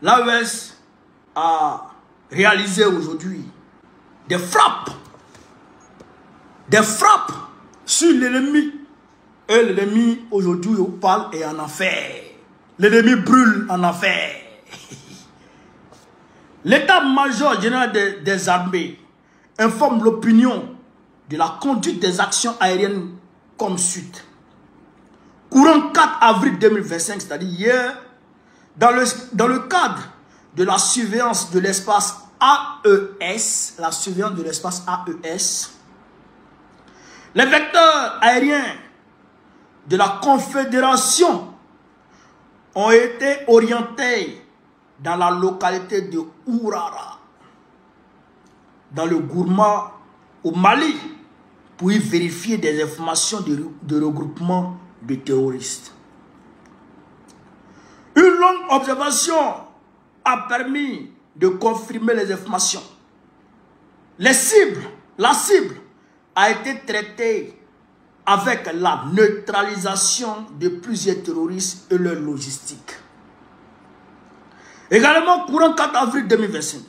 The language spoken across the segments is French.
l'AES a réalisé aujourd'hui des frappes sur l'ennemi. Et l'ennemi, aujourd'hui, on parle et en enfer. L'ennemi brûle en enfer. L'état-major général des armées informe l'opinion de la conduite des actions aériennes comme suite. Courant 4 avril 2025, c'est-à-dire hier, dans le cadre de la surveillance de l'espace AES, les vecteurs aériens de la Confédération ont été orientés dans la localité de Ourara, dans le Gourma, au Mali, pour y vérifier des informations de regroupement de terroristes. Une longue observation a permis de confirmer les informations. La cible a été traitée avec la neutralisation de plusieurs terroristes et leur logistique. Également, courant 4 avril 2025,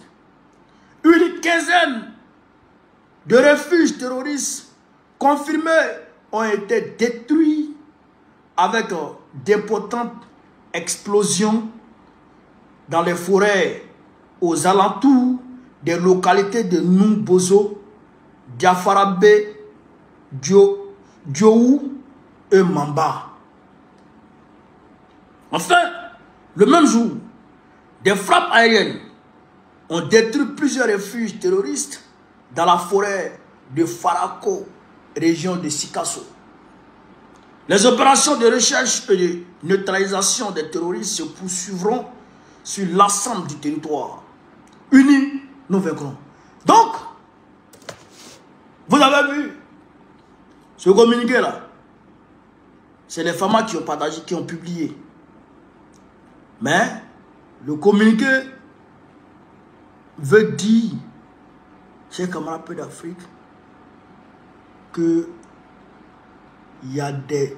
une quinzaine de refuges terroristes confirmés ont été détruits avec d'importantes explosions dans les forêts aux alentours des localités de Numbozo, Diafarabé, Dioou et Mamba. Enfin, le même jour, des frappes aériennes ont détruit plusieurs refuges terroristes dans la forêt de Farako, région de Sikasso. Les opérations de recherche et de neutralisation des terroristes se poursuivront sur l'ensemble du territoire. Unis, nous vaincrons. Donc, vous avez vu ce communiqué là. C'est les femmes qui ont partagé, qui ont publié. Mais le communiqué veut dire, chers camarades peu d'Afrique, que il y a des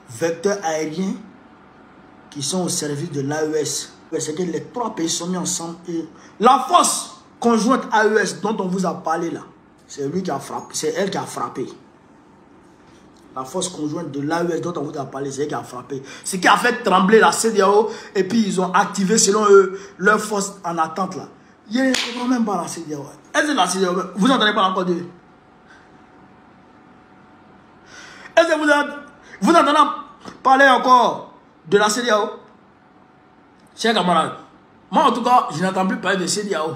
vecteurs aériens qui sont au service de l'AES. C'est que les trois pays sont mis ensemble. Et la force conjointe AES dont on vous a parlé là, c'est lui qui a frappé, c'est elle qui a frappé. La force conjointe de l'AES dont on vous a parlé, c'est elle qui a frappé. Ce qui a fait trembler la CEDEAO et puis ils ont activé selon eux leur force en attente là. Il n'y a même pas la CEDEAO. Est-ce que la CEDEAO, vous n'entendez pas encore de... Est-ce que vous entendez parler encore de la CEDEAO? Chers camarades, moi en tout cas, je n'entends plus parler de CEDEAO.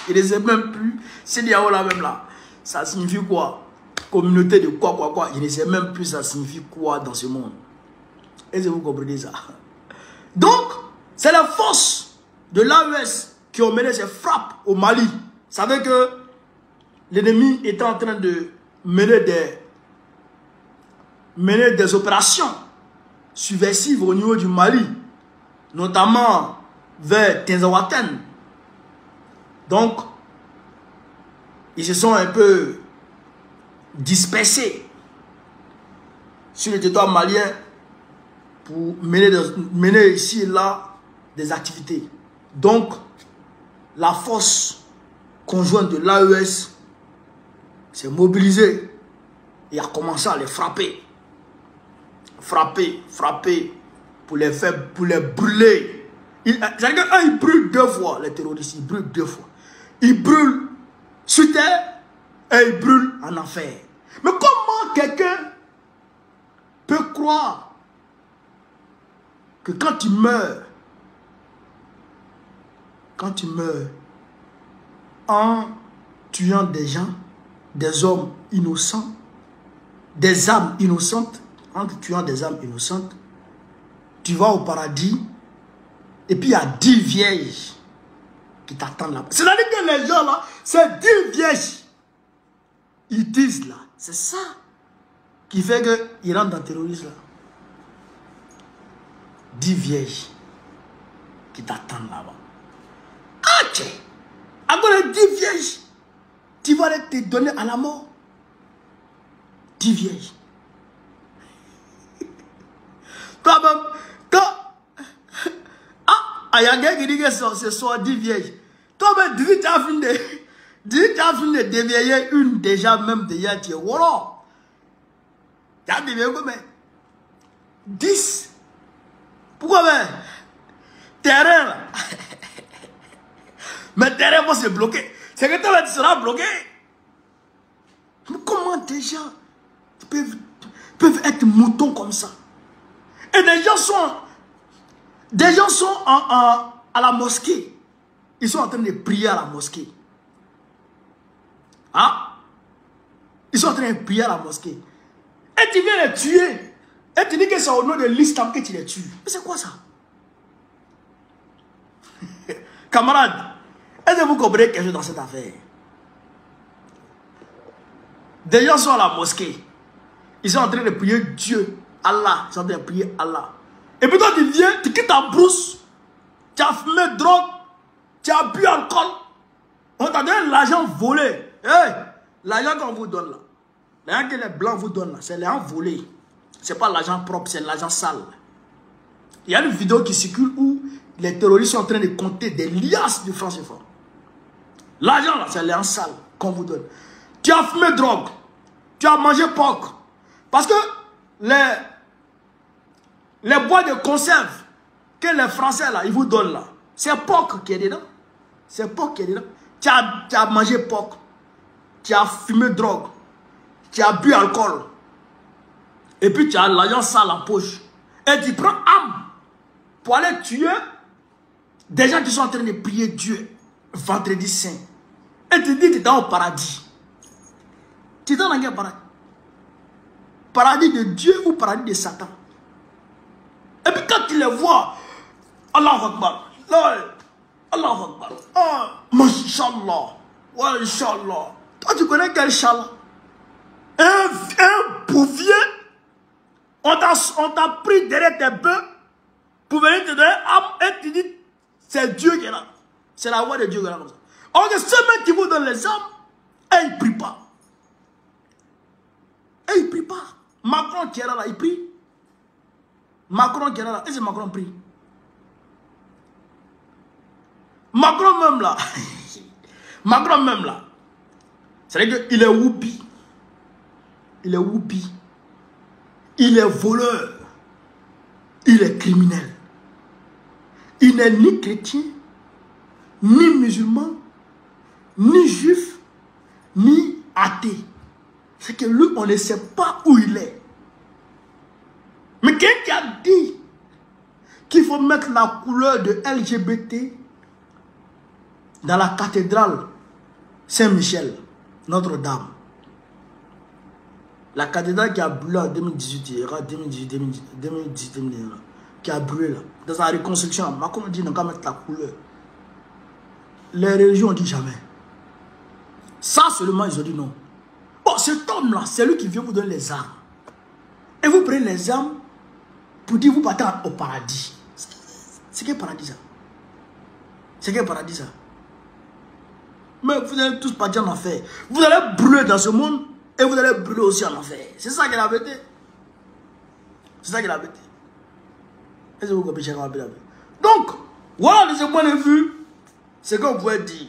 Il ne sait même plus, CEDEAO là même là, ça signifie quoi? Communauté de quoi? Je ne sais même plus ça signifie quoi dans ce monde. Est-ce que vous comprenez ça? Donc, c'est la force de l'AES qui ont mené ces frappes au Mali. Vous savez que l'ennemi était en train de mener des opérations subversives au niveau du Mali, notamment vers Tinzaouaten. Donc, ils se sont un peu dispersés sur le territoire malien pour mener ici et là des activités. Donc, la force conjointe de l'AES s'est mobilisée et a commencé à les frapper. Frapper pour les faire, pour les brûler. C'est-à-dire qu'ils brûlent deux fois, les terroristes, ils brûlent deux fois. Ils brûlent sur terre et ils brûlent en enfer. Mais comment quelqu'un peut croire que quand tu meurs en tuant des gens, des hommes innocents, des âmes innocentes, en tuant des âmes innocentes, tu vas au paradis et puis il y a 10 vierges qui t'attendent là-bas. C'est-à-dire que les gens là, c'est 10 vierges. Ils disent là, c'est ça qui fait qu'ils rentrent dans le terrorisme là. 10 vierges qui t'attendent là-bas. Ah tiens, encore les 10 vierges, tu vas te donner à la mort. 10 vierges. Toi-même, y a quelqu'un qui dit que ce soit 10 vieilles. Toi-même, dis tu as fini de dévieiller une déjà, même déjà, tu es voilà. Tu as dévieillé combien? 10. Pourquoi ben? Terrain là. Mais terrain va se bloquer. C'est que toi, tu seras bloqué. Mais comment des gens peuvent être moutons comme ça? Et des gens sont à la mosquée. Ils sont en train de prier à la mosquée. Hein? Ils sont en train de prier à la mosquée. Et tu viens les tuer. Et tu dis que c'est au nom de l'islam que tu les tues. Mais c'est quoi ça? Camarades, est-ce que vous comprenez quelque chose dans cette affaire? Des gens sont à la mosquée. Ils sont en train de prier Dieu, Allah. Ils sont en train de prier Allah. Et puis toi, tu viens, tu quittes ta brousse. Tu as fumé drogue. Tu as bu alcool. On t'a donné l'argent volé. Hey, l'argent qu'on vous donne là. L'argent que les blancs vous donnent là, c'est l'argent volé. Ce n'est pas l'argent propre, c'est l'argent sale. Il y a une vidéo qui circule où les terroristes sont en train de compter des liasses de francs CFA. L'argent là, c'est l'argent sale qu'on vous donne. Tu as fumé drogue. Tu as mangé porc. Parce que les boîtes de conserve que les Français là, ils vous donnent là, c'est porc qui est dedans. C'est porc qui est dedans. Tu as mangé porc. Tu as fumé drogue. Tu as bu alcool. Et puis tu as l'argent sale en poche. Et tu prends âme pour aller tuer des gens qui sont en train de prier Dieu vendredi saint. Et tu dis que tu es dans le paradis. Tu es dans quel paradis? Paradis de Dieu ou paradis de Satan? Et puis quand tu les vois, Allahu Akbar, Allahu Akbar, Masha'Allah, wa Inch'Allah. Toi tu connais quel Inch'Allah? Un bouvier, on t'a pris derrière tes bœufs pour venir te donner âme et tu dis c'est Dieu qui est là. C'est la voix de Dieu qui est là comme ça. Or que ceux qui vous donnent les âmes, et ils ne prient pas. Et ils ne prient pas. Macron qui est là, il prie. Macron qui est là, est-ce que Macron prie? Macron même là, Macron même là, c'est-à-dire qu'il est whoopi. Il est whoopi. Il est voleur. Il est criminel. Il n'est ni chrétien, ni musulman, ni juif, ni athée. C'est que lui, on ne sait pas où il est. Mais quelqu'un a dit qu'il faut mettre la couleur de LGBT dans la cathédrale Saint-Michel, Notre-Dame. La cathédrale qui a brûlé en 2018, 2010, qui a brûlé là. Dans sa reconstruction, Macron dit qu'on va mettre la couleur. Les religions ont dit jamais. Ça seulement, ils ont dit non. Bon, cet homme-là, c'est lui qui vient vous donner les armes. Et vous prenez les armes pour dire vous partez au paradis. C'est quel paradis ça? C'est quel paradis ça? Mais vous allez tous partir en enfer. Vous allez brûler dans ce monde et vous allez brûler aussi en enfer. C'est ça qui est la vérité. C'est ça qui est la vérité. Est-ce que vous comprenez? Donc, voilà de ce point de vue, ce qu'on pouvait dire.